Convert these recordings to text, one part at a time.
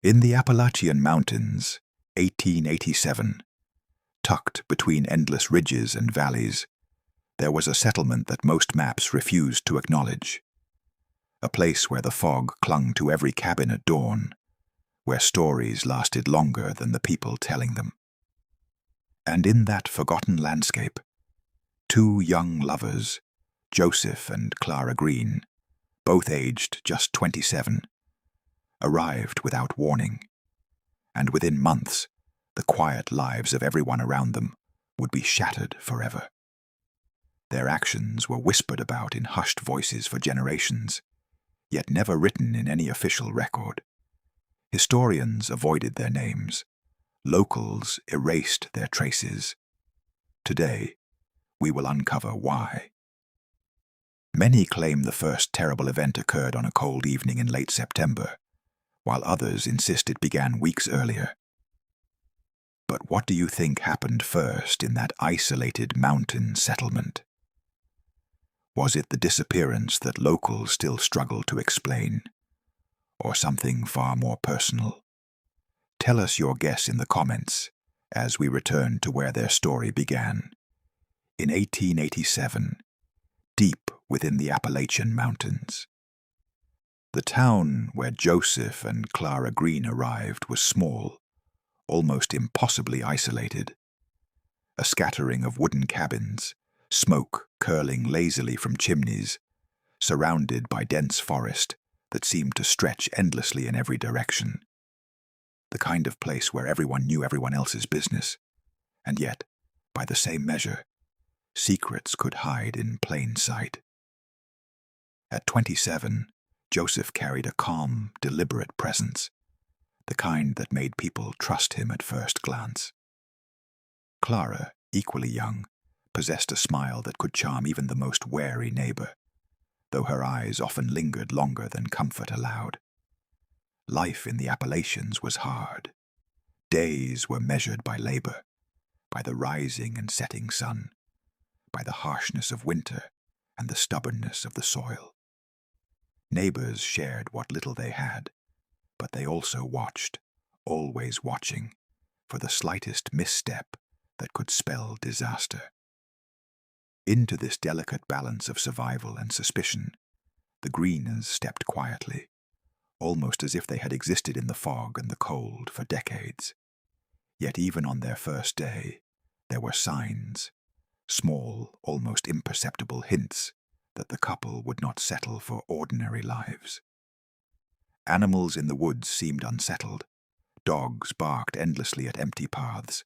In the Appalachian Mountains, 1887, tucked between endless ridges and valleys, there was a settlement that most maps refused to acknowledge. A place where the fog clung to every cabin at dawn, where stories lasted longer than the people telling them. And in that forgotten landscape, two young lovers, Joseph and Clara Greene, both aged just 27, arrived without warning, and within months, the quiet lives of everyone around them would be shattered forever. Their actions were whispered about in hushed voices for generations, yet never written in any official record. Historians avoided their names. Locals erased their traces. Today, we will uncover why. Many claim the first terrible event occurred on a cold evening in late September, while others insist it began weeks earlier. But what do you think happened first in that isolated mountain settlement? Was it the disappearance that locals still struggle to explain, or something far more personal? Tell us your guess in the comments as we return to where their story began. In 1887, deep within the Appalachian Mountains. The town where Joseph and Clara Greene arrived was small, almost impossibly isolated. A scattering of wooden cabins, smoke curling lazily from chimneys, surrounded by dense forest that seemed to stretch endlessly in every direction. The kind of place where everyone knew everyone else's business, and yet, by the same measure, secrets could hide in plain sight. At 27, Joseph carried a calm, deliberate presence, the kind that made people trust him at first glance. Clara, equally young, possessed a smile that could charm even the most wary neighbor, though her eyes often lingered longer than comfort allowed. Life in the Appalachians was hard. Days were measured by labor, by the rising and setting sun, by the harshness of winter and the stubbornness of the soil. Neighbors shared what little they had, but they also watched, always watching, for the slightest misstep that could spell disaster. Into this delicate balance of survival and suspicion, the Greenes stepped quietly, almost as if they had existed in the fog and the cold for decades. Yet even on their first day, there were signs, small, almost imperceptible hints that the couple would not settle for ordinary lives. Animals in the woods seemed unsettled. Dogs barked endlessly at empty paths.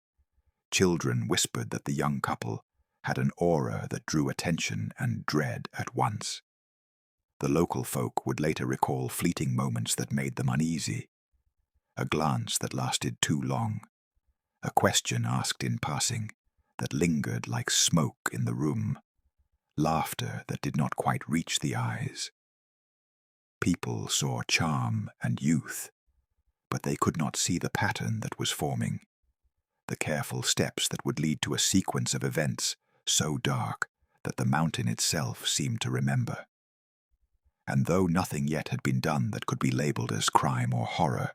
Children whispered that the young couple had an aura that drew attention and dread at once. The local folk would later recall fleeting moments that made them uneasy. A glance that lasted too long. A question asked in passing that lingered like smoke in the room. Laughter that did not quite reach the eyes. People saw charm and youth, but they could not see the pattern that was forming, the careful steps that would lead to a sequence of events so dark that the mountain itself seemed to remember. And though nothing yet had been done that could be labeled as crime or horror,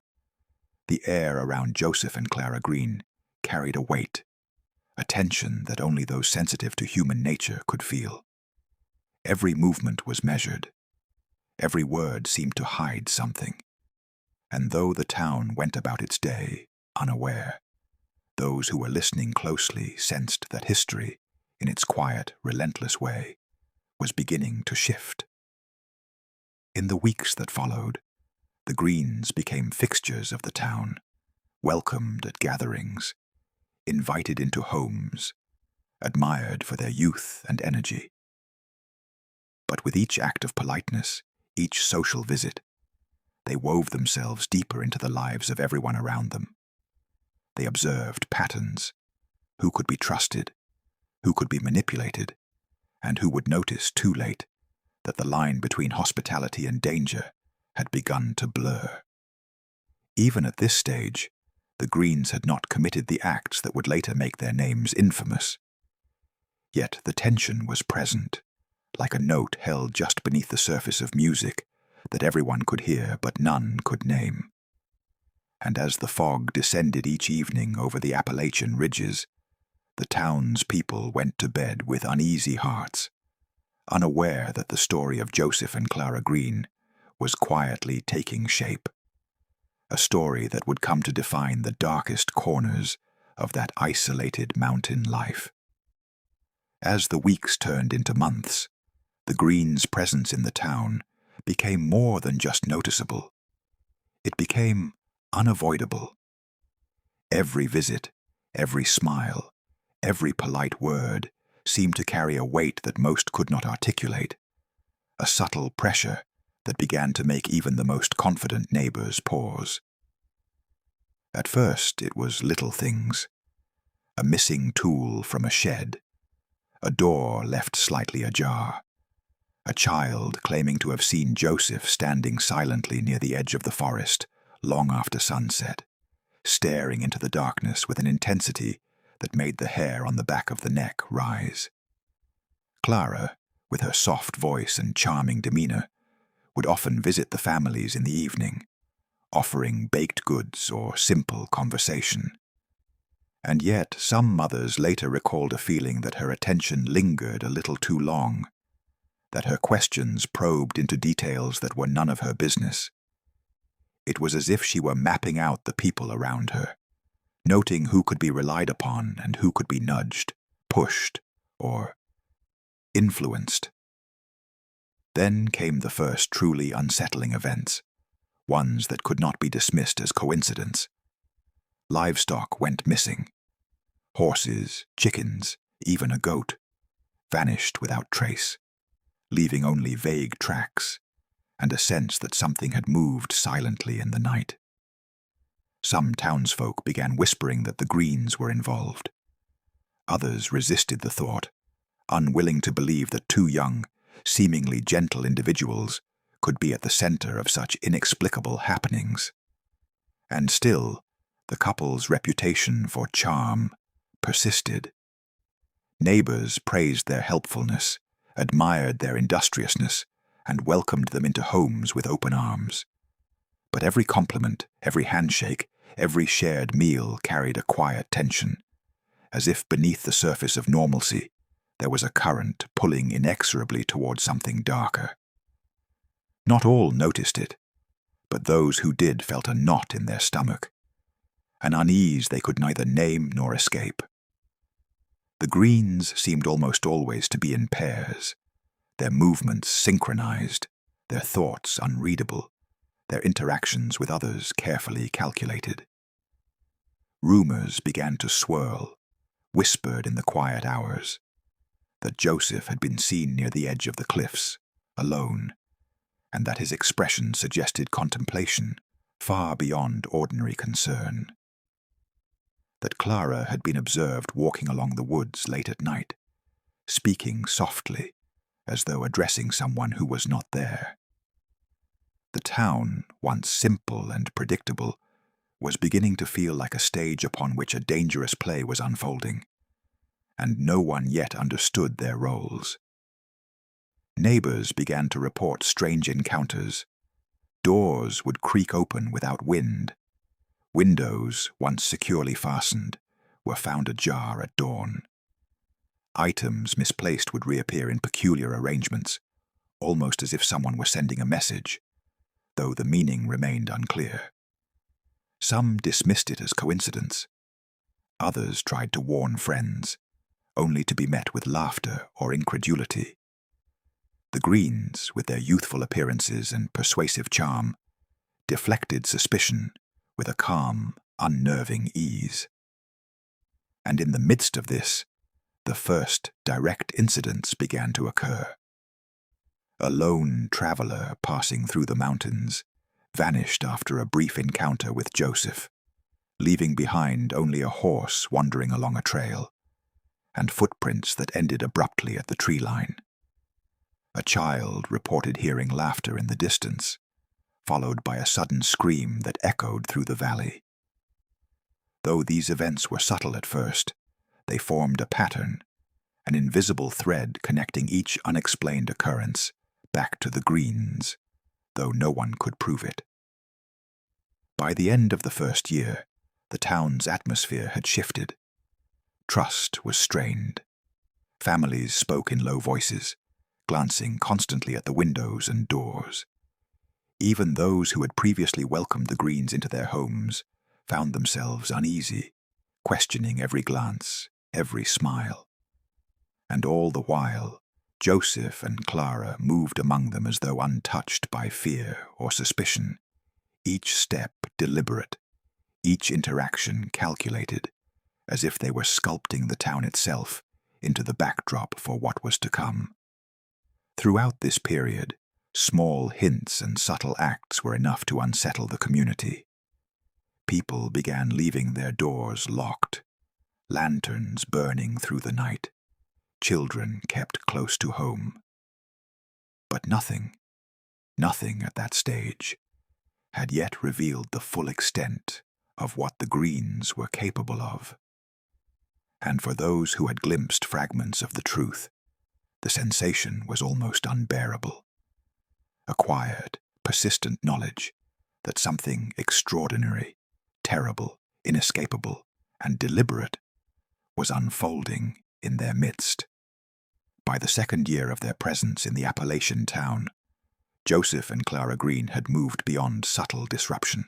the air around Joseph and Clara Greene carried a weight, a tension that only those sensitive to human nature could feel. Every movement was measured. Every word seemed to hide something. And though the town went about its day, unaware, those who were listening closely sensed that history, in its quiet, relentless way, was beginning to shift. In the weeks that followed, the Greenes became fixtures of the town, welcomed at gatherings, invited into homes, admired for their youth and energy. But with each act of politeness, each social visit, they wove themselves deeper into the lives of everyone around them. They observed patterns, who could be trusted, who could be manipulated, and who would notice too late that the line between hospitality and danger had begun to blur. Even at this stage, the Greenes had not committed the acts that would later make their names infamous. Yet the tension was present, like a note held just beneath the surface of music that everyone could hear but none could name. and as the fog descended each evening over the Appalachian ridges, the townspeople went to bed with uneasy hearts, unaware that the story of Joseph and Clara Greene was quietly taking shape, a story that would come to define the darkest corners of that isolated mountain life. As the weeks turned into months, the Greenes' presence in the town became more than just noticeable. It became unavoidable. Every visit, every smile, every polite word seemed to carry a weight that most could not articulate, a subtle pressure that began to make even the most confident neighbors pause. At first it was little things: a missing tool from a shed, a door left slightly ajar, a child claiming to have seen Joseph standing silently near the edge of the forest long after sunset, staring into the darkness with an intensity that made the hair on the back of the neck rise. Clara, with her soft voice and charming demeanor, would often visit the families in the evening, offering baked goods or simple conversation. And yet some mothers later recalled a feeling that her attention lingered a little too long, that her questions probed into details that were none of her business. It was as if she were mapping out the people around her, noting who could be relied upon and who could be nudged, pushed, or influenced. Then came the first truly unsettling events, ones that could not be dismissed as coincidence. Livestock went missing. Horses, chickens, even a goat, vanished without trace, leaving only vague tracks and a sense that something had moved silently in the night. Some townsfolk began whispering that the Greenes were involved. Others resisted the thought, unwilling to believe that two young, seemingly gentle individuals could be at the center of such inexplicable happenings. And still, the couple's reputation for charm persisted. Neighbors praised their helpfulness, admired their industriousness, and welcomed them into homes with open arms. But every compliment, every handshake, every shared meal carried a quiet tension, as if beneath the surface of normalcy there was a current pulling inexorably toward something darker. Not all noticed it, but those who did felt a knot in their stomach, an unease they could neither name nor escape. The Greenes seemed almost always to be in pairs, their movements synchronized, their thoughts unreadable, their interactions with others carefully calculated. Rumors began to swirl, whispered in the quiet hours, that Joseph had been seen near the edge of the cliffs, alone, and that his expression suggested contemplation far beyond ordinary concern. That Clara had been observed walking along the woods late at night, speaking softly, as though addressing someone who was not there. The town, once simple and predictable, was beginning to feel like a stage upon which a dangerous play was unfolding, and no one yet understood their roles. Neighbors began to report strange encounters. Doors would creak open without wind. Windows, once securely fastened, were found ajar at dawn. Items misplaced would reappear in peculiar arrangements, almost as if someone were sending a message, though the meaning remained unclear. Some dismissed it as coincidence. Others tried to warn friends, only to be met with laughter or incredulity. The Greenes, with their youthful appearances and persuasive charm, deflected suspicion with a calm, unnerving ease. And in the midst of this, the first direct incidents began to occur. A lone traveler passing through the mountains vanished after a brief encounter with Joseph, leaving behind only a horse wandering along a trail, and footprints that ended abruptly at the tree line. A child reported hearing laughter in the distance, followed by a sudden scream that echoed through the valley. Though these events were subtle at first, they formed a pattern, an invisible thread connecting each unexplained occurrence back to the Greenes, though no one could prove it. By the end of the first year, the town's atmosphere had shifted. Trust was strained. Families spoke in low voices, glancing constantly at the windows and doors. Even those who had previously welcomed the Greenes into their homes found themselves uneasy, questioning every glance, every smile. And all the while, Joseph and Clara moved among them as though untouched by fear or suspicion, each step deliberate, each interaction calculated, as if they were sculpting the town itself into the backdrop for what was to come. Throughout this period, small hints and subtle acts were enough to unsettle the community. People began leaving their doors locked, lanterns burning through the night, children kept close to home. But nothing at that stage, had yet revealed the full extent of what the Greenes were capable of. And for those who had glimpsed fragments of the truth, the sensation was almost unbearable. A quiet, persistent knowledge that something extraordinary, terrible, inescapable, and deliberate was unfolding in their midst. By the second year of their presence in the Appalachian town, Joseph and Clara Greene had moved beyond subtle disruption.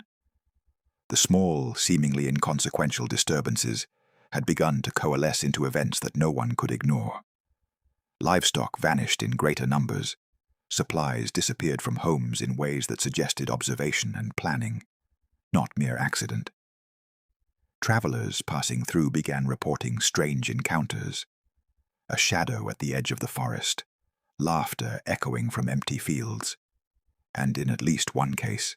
The small, seemingly inconsequential disturbances had begun to coalesce into events that no one could ignore. Livestock vanished in greater numbers. Supplies disappeared from homes in ways that suggested observation and planning, not mere accident. Travelers passing through began reporting strange encounters. A shadow at the edge of the forest, laughter echoing from empty fields, and in at least one case,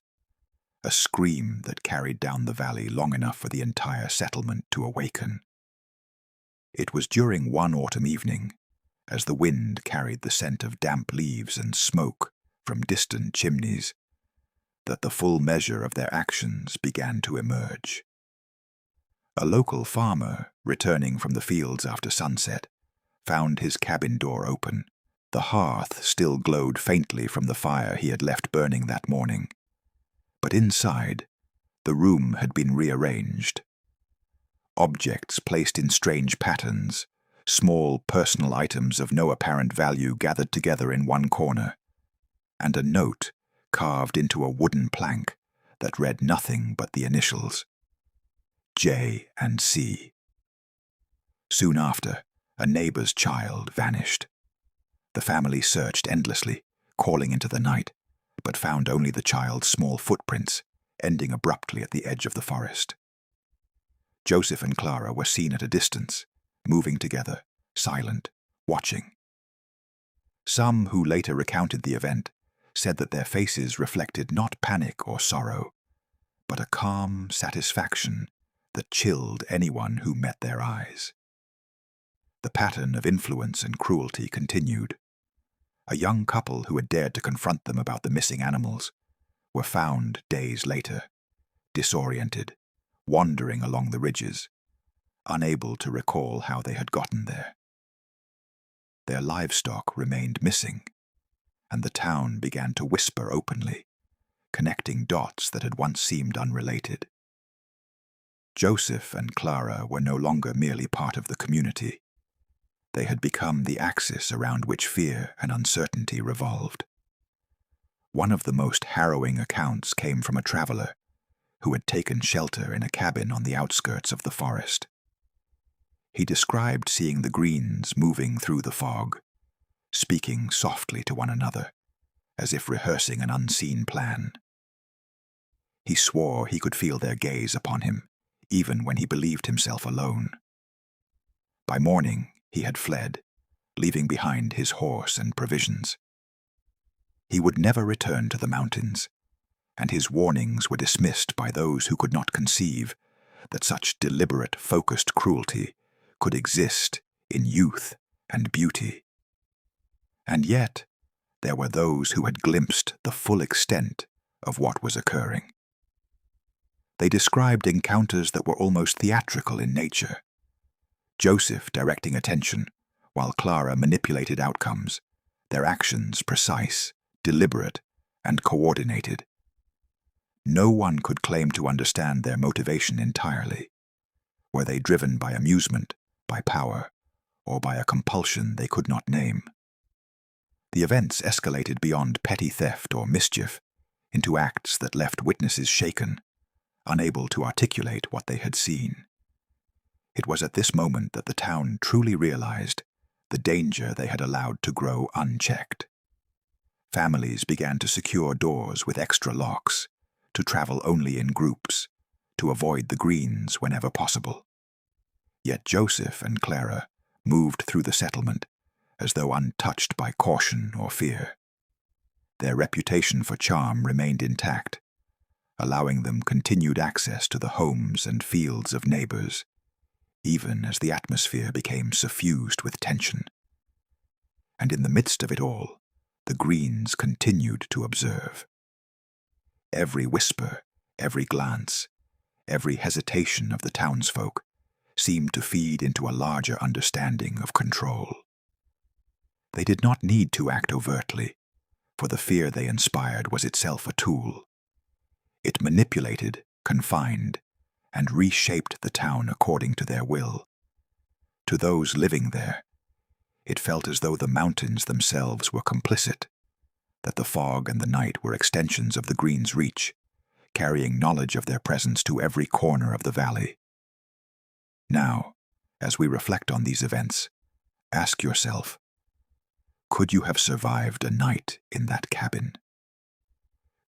a scream that carried down the valley long enough for the entire settlement to awaken. It was during one autumn evening, as the wind carried the scent of damp leaves and smoke from distant chimneys, that the full measure of their actions began to emerge. A local farmer, returning from the fields after sunset, found his cabin door open. The hearth still glowed faintly from the fire he had left burning that morning. But inside, the room had been rearranged. Objects placed in strange patterns, small personal items of no apparent value gathered together in one corner, and a note carved into a wooden plank that read nothing but the initials, J and C. Soon after, a neighbor's child vanished. The family searched endlessly, calling into the night, but found only the child's small footprints, ending abruptly at the edge of the forest. Joseph and Clara were seen at a distance, moving together, silent, watching. Some who later recounted the event said that their faces reflected not panic or sorrow, but a calm satisfaction that chilled anyone who met their eyes. The pattern of influence and cruelty continued. A young couple who had dared to confront them about the missing animals were found days later, disoriented, wandering along the ridges, unable to recall how they had gotten there. Their livestock remained missing, and the town began to whisper openly, connecting dots that had once seemed unrelated. Joseph and Clara were no longer merely part of the community. They had become the axis around which fear and uncertainty revolved. One of the most harrowing accounts came from a traveler who had taken shelter in a cabin on the outskirts of the forest. He described seeing the Greenes moving through the fog, speaking softly to one another, as if rehearsing an unseen plan. He swore he could feel their gaze upon him, even when he believed himself alone. By morning, he had fled, leaving behind his horse and provisions. He would never return to the mountains, and his warnings were dismissed by those who could not conceive that such deliberate, focused cruelty could exist in youth and beauty. And yet, there were those who had glimpsed the full extent of what was occurring. They described encounters that were almost theatrical in nature. Joseph directing attention, while Clara manipulated outcomes, their actions precise, deliberate, and coordinated. No one could claim to understand their motivation entirely. Were they driven by amusement, by power, or by a compulsion they could not name? The events escalated beyond petty theft or mischief into acts that left witnesses shaken, unable to articulate what they had seen. It was at this moment that the town truly realized the danger they had allowed to grow unchecked. Families began to secure doors with extra locks, to travel only in groups, to avoid the Greenes whenever possible. Yet Joseph and Clara moved through the settlement as though untouched by caution or fear. Their reputation for charm remained intact, allowing them continued access to the homes and fields of neighbors, even as the atmosphere became suffused with tension. And in the midst of it all, the Greenes continued to observe. Every whisper, every glance, every hesitation of the townsfolk seemed to feed into a larger understanding of control. They did not need to act overtly, for the fear they inspired was itself a tool. It manipulated, confined, and reshaped the town according to their will. To those living there, it felt as though the mountains themselves were complicit, that the fog and the night were extensions of the Greenes' reach, carrying knowledge of their presence to every corner of the valley. Now, as we reflect on these events, ask yourself, could you have survived a night in that cabin?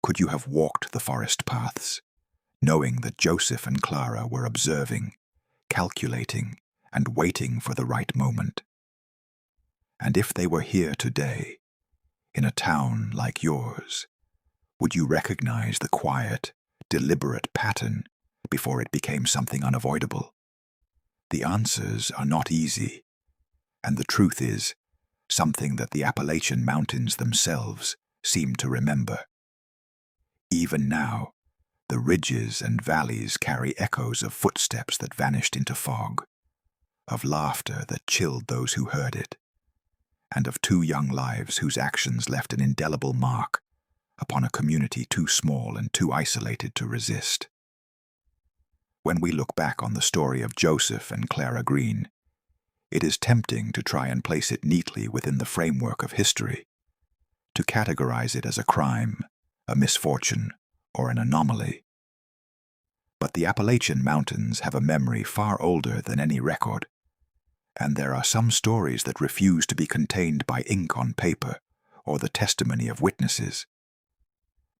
Could you have walked the forest paths, knowing that Joseph and Clara were observing, calculating, and waiting for the right moment? And if they were here today, in a town like yours, would you recognize the quiet, deliberate pattern before it became something unavoidable? The answers are not easy, and the truth is something that the Appalachian Mountains themselves seem to remember. Even now, the ridges and valleys carry echoes of footsteps that vanished into fog, of laughter that chilled those who heard it, and of two young lives whose actions left an indelible mark upon a community too small and too isolated to resist. When we look back on the story of Joseph and Clara Greene, it is tempting to try and place it neatly within the framework of history, to categorize it as a crime, a misfortune, or an anomaly. But the Appalachian Mountains have a memory far older than any record, and there are some stories that refuse to be contained by ink on paper or the testimony of witnesses.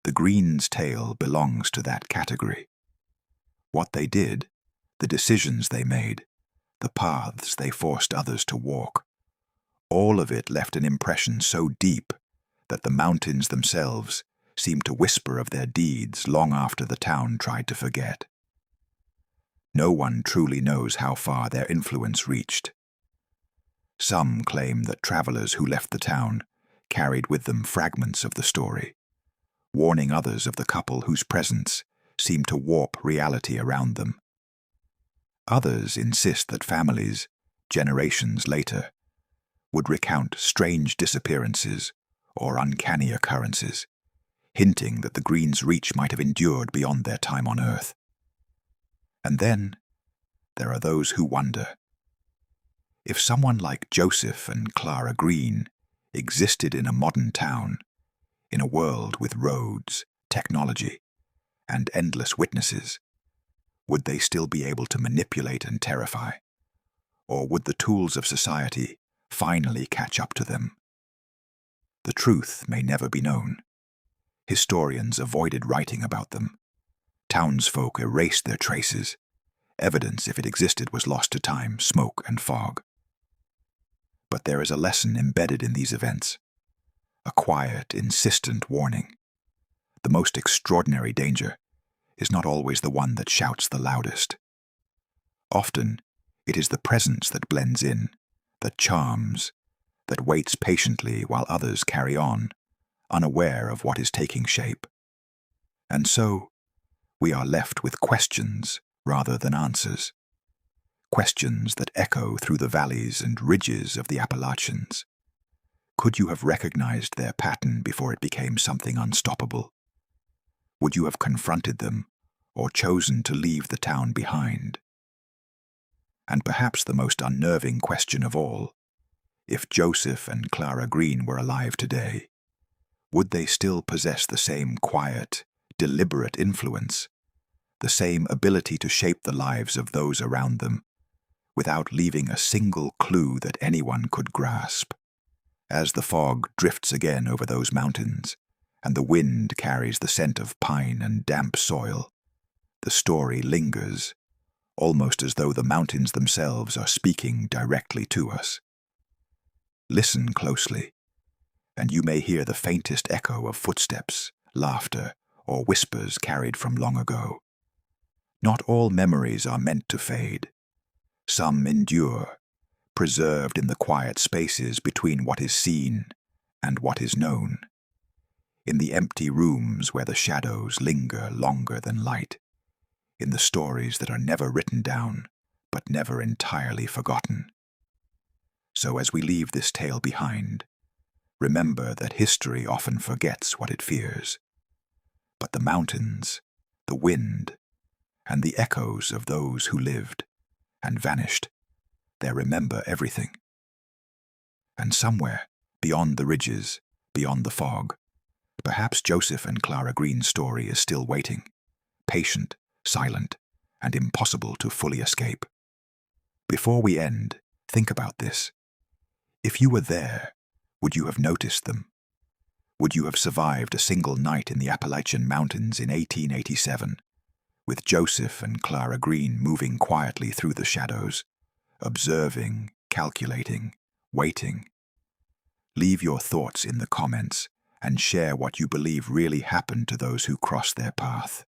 The Greenes' tale belongs to that category. What they did, the decisions they made, the paths they forced others to walk, all of it left an impression so deep that the mountains themselves seemed to whisper of their deeds long after the town tried to forget. No one truly knows how far their influence reached. Some claim that travelers who left the town carried with them fragments of the story, warning others of the couple whose presence seemed to warp reality around them. Others insist that families, generations later, would recount strange disappearances or uncanny occurrences, hinting that the Greenes' reach might have endured beyond their time on Earth. And then there are those who wonder, if someone like Joseph and Clara Greene existed in a modern town, in a world with roads, technology, and endless witnesses, would they still be able to manipulate and terrify? Or would the tools of society finally catch up to them? The truth may never be known. Historians avoided writing about them. Townsfolk erased their traces. Evidence, if it existed, was lost to time, smoke, and fog. But there is a lesson embedded in these events, a quiet, insistent warning. The most extraordinary danger is not always the one that shouts the loudest. Often, it is the presence that blends in, that charms, that waits patiently while others carry on, unaware of what is taking shape. And so, we are left with questions rather than answers. Questions that echo through the valleys and ridges of the Appalachians. Could you have recognized their pattern before it became something unstoppable? Would you have confronted them or chosen to leave the town behind? And perhaps the most unnerving question of all, if Joseph and Clara Greene were alive today, would they still possess the same quiet, deliberate influence, the same ability to shape the lives of those around them, without leaving a single clue that anyone could grasp? As the fog drifts again over those mountains, and the wind carries the scent of pine and damp soil, the story lingers, almost as though the mountains themselves are speaking directly to us. Listen closely, and you may hear the faintest echo of footsteps, laughter, or whispers carried from long ago. Not all memories are meant to fade. Some endure, preserved in the quiet spaces between what is seen and what is known, in the empty rooms where the shadows linger longer than light, in the stories that are never written down but never entirely forgotten. So as we leave this tale behind, remember that history often forgets what it fears, but the mountains, the wind, and the echoes of those who lived and vanished, they remember everything. And somewhere, beyond the ridges, beyond the fog, perhaps Joseph and Clara Greene's story is still waiting, patient, silent, and impossible to fully escape. Before we end, think about this. If you were there, would you have noticed them? Would you have survived a single night in the Appalachian Mountains in 1887, with Joseph and Clara Greene moving quietly through the shadows, observing, calculating, waiting? Leave your thoughts in the comments and share what you believe really happened to those who crossed their path.